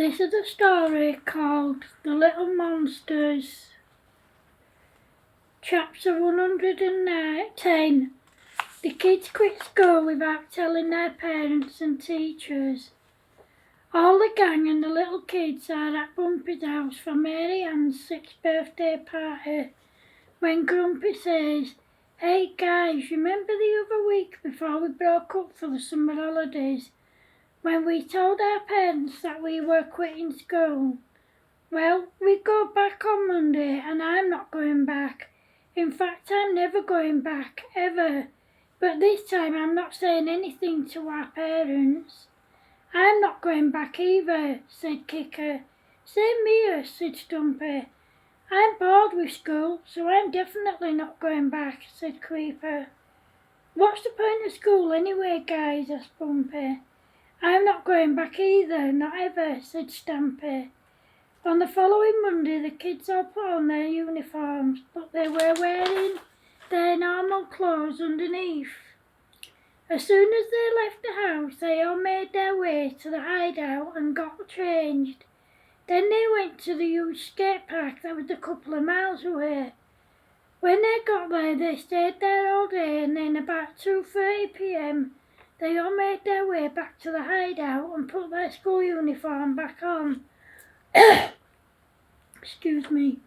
This is a story called The Little Monsters. Chapter 110. The kids quit school without telling their parents and teachers. All the gang and the little kids are at Bumpy's house for Mary Ann's 6th birthday party when Grumpy says, "Hey guys, remember the other week before we broke up for the summer holidays when we told our parents that we were quitting school? Well, we go back on Monday and I'm not going back. In fact, I'm never going back, ever. But this time I'm not saying anything to our parents." "I'm not going back either," said Kicker. "Same here," said Stumpy. "I'm bored with school, so I'm definitely not going back," said Creeper. "What's the point of school anyway, guys?" asked Bumpy. "I'm not going back either, not ever," said Stampy. On the following Monday, the kids all put on their uniforms, but they were wearing their normal clothes underneath. As soon as they left the house, they all made their way to the hideout and got changed. Then they went to the huge skate park that was a couple of miles away. When they got there, they stayed there all day, and then about 2:30 p.m, they all made their way back to the hideout and put their school uniform back on. Excuse me,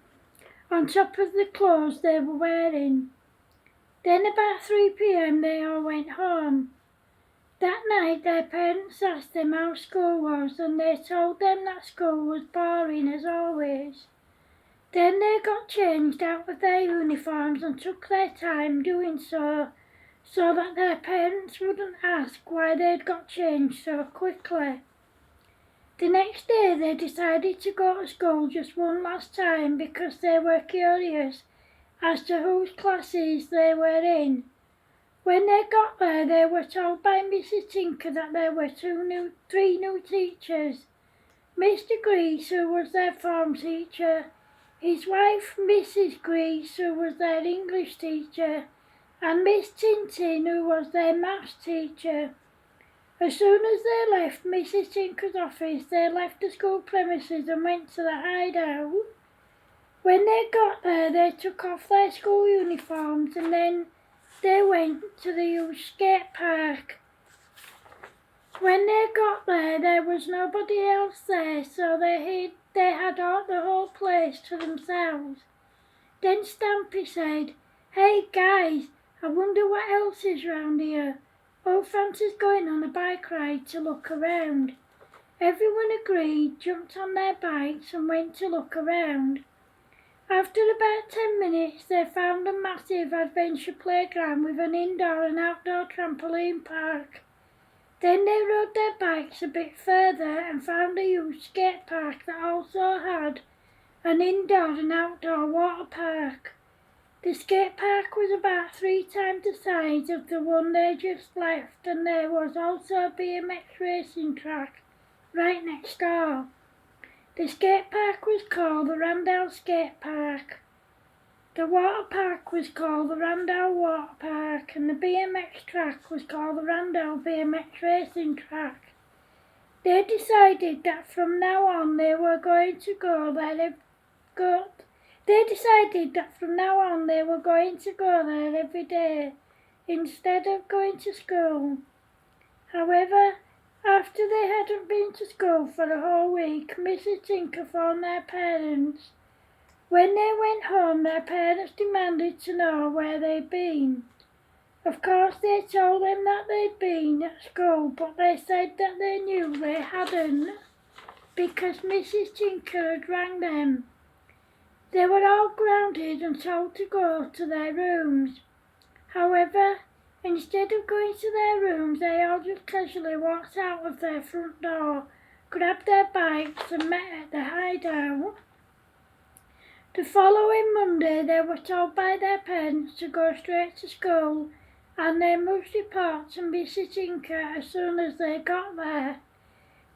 on top of the clothes they were wearing. Then about 3 p.m. they all went home. That night their parents asked them how school was, and they told them that school was boring as always. Then they got changed out of their uniforms and took their time doing so that their parents wouldn't ask why they'd got changed so quickly. The next day they decided to go to school just one last time because they were curious as to whose classes they were in. When they got there, they were told by Mrs. Tinker that there were three new teachers. Mr. Grease, who was their form teacher, his wife Mrs. Grease, who was their English teacher, and Miss Tintin, who was their maths teacher. As soon as they left Mrs. Tinker's office, they left the school premises and went to the hideout. When they got there, they took off their school uniforms and then they went to the huge skate park. When they got there, there was nobody else there, so they had all the whole place to themselves. Then Stampy said, "Hey guys, I wonder what else is round here. Oh, fancy's going on a bike ride to look around." Everyone agreed, jumped on their bikes and went to look around. After about 10 minutes, they found a massive adventure playground with an indoor and outdoor trampoline park. Then they rode their bikes a bit further and found a huge skate park that also had an indoor and outdoor water park. The skate park was about 3 times the size of the one they just left, and there was also a BMX racing track right next door. The skate park was called the Ramdale Skate Park. The water park was called the Ramdale Water Park, and the BMX track was called the Ramdale BMX Racing Track. They decided that from now on they were going to go there every day instead of going to school. However, after they hadn't been to school for a whole week, Mrs. Tinker phoned their parents. When they went home, their parents demanded to know where they'd been. Of course, they told them that they'd been at school, but they said that they knew they hadn't because Mrs. Tinker had rang them. They were all grounded and told to go to their rooms. However, instead of going to their rooms, they all just casually walked out of their front door, grabbed their bikes and met at the hideout. The following Monday, they were told by their parents to go straight to school, and they must report to Mrs. Tinker as soon as they got there.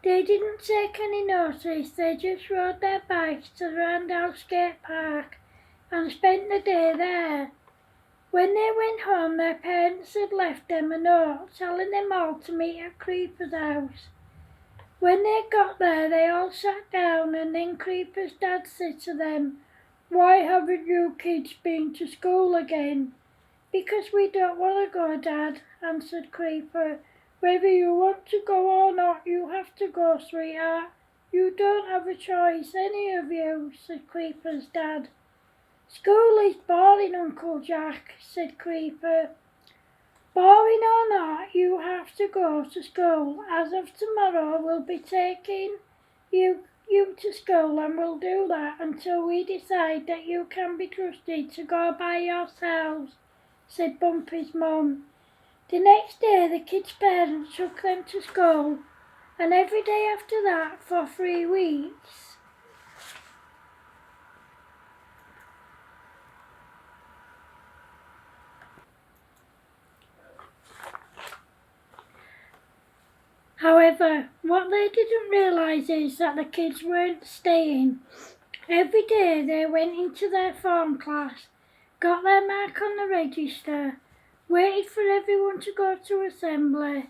They didn't take any notice, they just rode their bikes to the Ramdale Skate Park and spent the day there. When they went home, their parents had left them a note telling them all to meet at Creeper's house. When they got there, they all sat down, and then Creeper's dad said to them, "Why haven't you kids been to school again?" "Because we don't want to go, Dad," answered Creeper. "Whether you want to go or not, you have to go, sweetheart. You don't have a choice, any of you," said Creeper's dad. "School is boring, Uncle Jack," said Creeper. "Boring or not, you have to go to school. As of tomorrow, we'll be taking you to school, and we'll do that until we decide that you can be trusted to go by yourselves," said Bumpy's mum. The next day the kids' parents took them to school, and every day after that for 3 weeks. However, what they didn't realise is that the kids weren't staying. Every day they went into their form class, got their mark on the register, waited for everyone to go to assembly,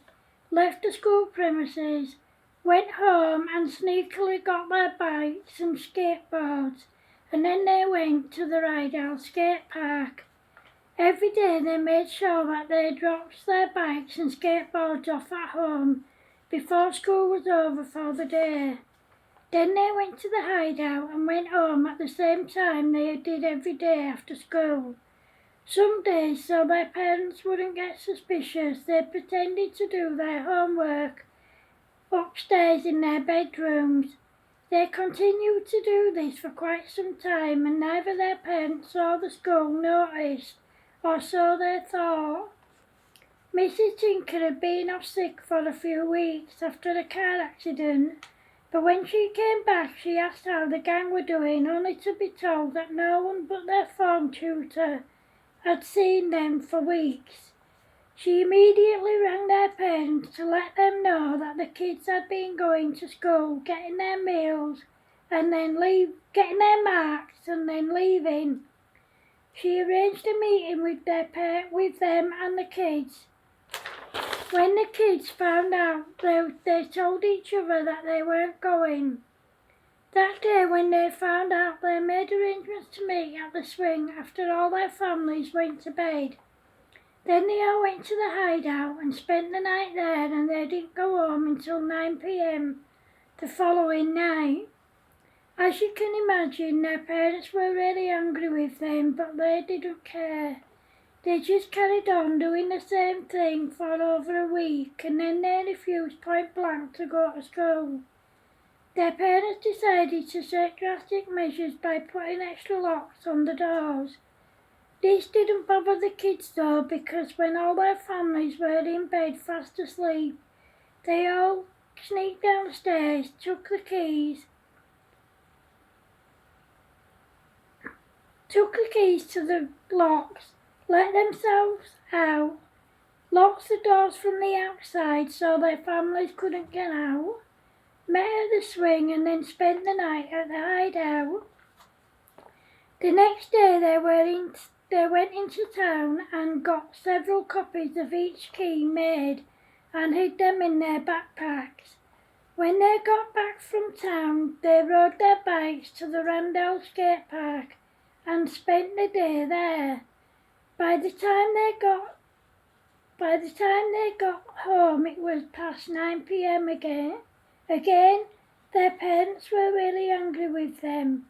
left the school premises, went home and sneakily got their bikes and skateboards, and then they went to the Rydal skate park. Every day they made sure that they dropped their bikes and skateboards off at home before school was over for the day. Then they went to the hideout and went home at the same time they did every day after school. Some days, so their parents wouldn't get suspicious, they pretended to do their homework upstairs in their bedrooms. They continued to do this for quite some time, and neither their parents or the school noticed, or so they thought. Mrs. Tinker had been off sick for a few weeks after the car accident, but when she came back she asked how the gang were doing, only to be told that no one but their form tutor had seen them for weeks. She immediately rang their parents to let them know that the kids had been going to school, getting their meals, and then getting their marks and then leaving. She arranged a meeting with them and the kids. When the kids found out, they told each other that they weren't going. That day when they found out, they made arrangements to meet at the swing after all their families went to bed. Then they all went to the hideout and spent the night there, and they didn't go home until 9 p.m. the following night. As you can imagine, their parents were really angry with them, but they didn't care. They just carried on doing the same thing for over a week, and then they refused point blank to go to school. Their parents decided to take drastic measures by putting extra locks on the doors. This didn't bother the kids though, because when all their families were in bed fast asleep, they all sneaked downstairs, took the keys to the locks, let themselves out, locked the doors from the outside so their families couldn't get out, met at the swing, and then spent the night at the hideout. The next day they went into town and got several copies of each key made and hid them in their backpacks. When they got back from town, they rode their bikes to the Randall skate park and spent the day there. By the time they got home, it was past 9 p.m. again. Their parents were really angry with them.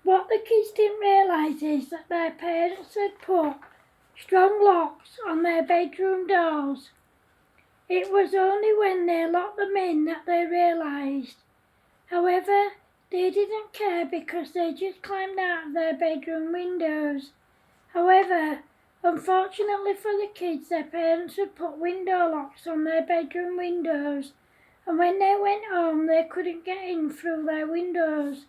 What the kids didn't realise is that their parents had put strong locks on their bedroom doors. It was only when they locked them in that they realised. However, they didn't care because they just climbed out of their bedroom windows. However, unfortunately for the kids, their parents had put window locks on their bedroom windows, and when they went home they couldn't get in through their windows.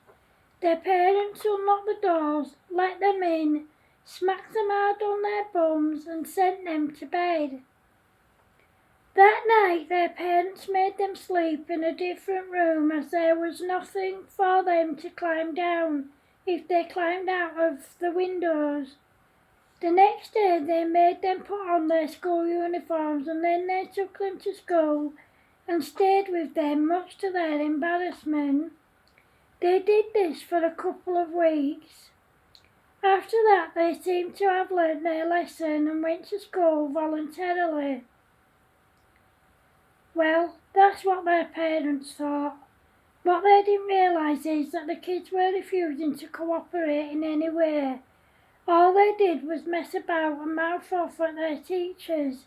Their parents unlocked the doors, let them in, smacked them hard on their bums and sent them to bed. That night their parents made them sleep in a different room, as there was nothing for them to climb down if they climbed out of the windows. The next day they made them put on their school uniforms, and then they took them to school and stayed with them much to their embarrassment. They did this for a couple of weeks. After that they seemed to have learned their lesson and went to school voluntarily. Well, that's what their parents thought. What they didn't realise is that the kids were refusing to cooperate in any way. All they did was mess about and mouth off at their teachers.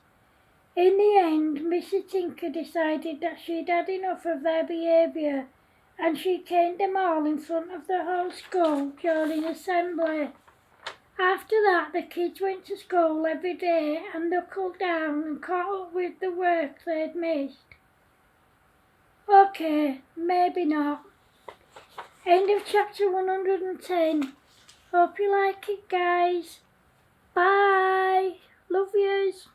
In the end, Mrs. Tinker decided that she'd had enough of their behaviour, and she caned them all in front of the whole school during assembly. After that, the kids went to school every day and knuckled down and caught up with the work they'd missed. Okay, maybe not. End of chapter 110. Hope you like it, guys. Bye. Love yous.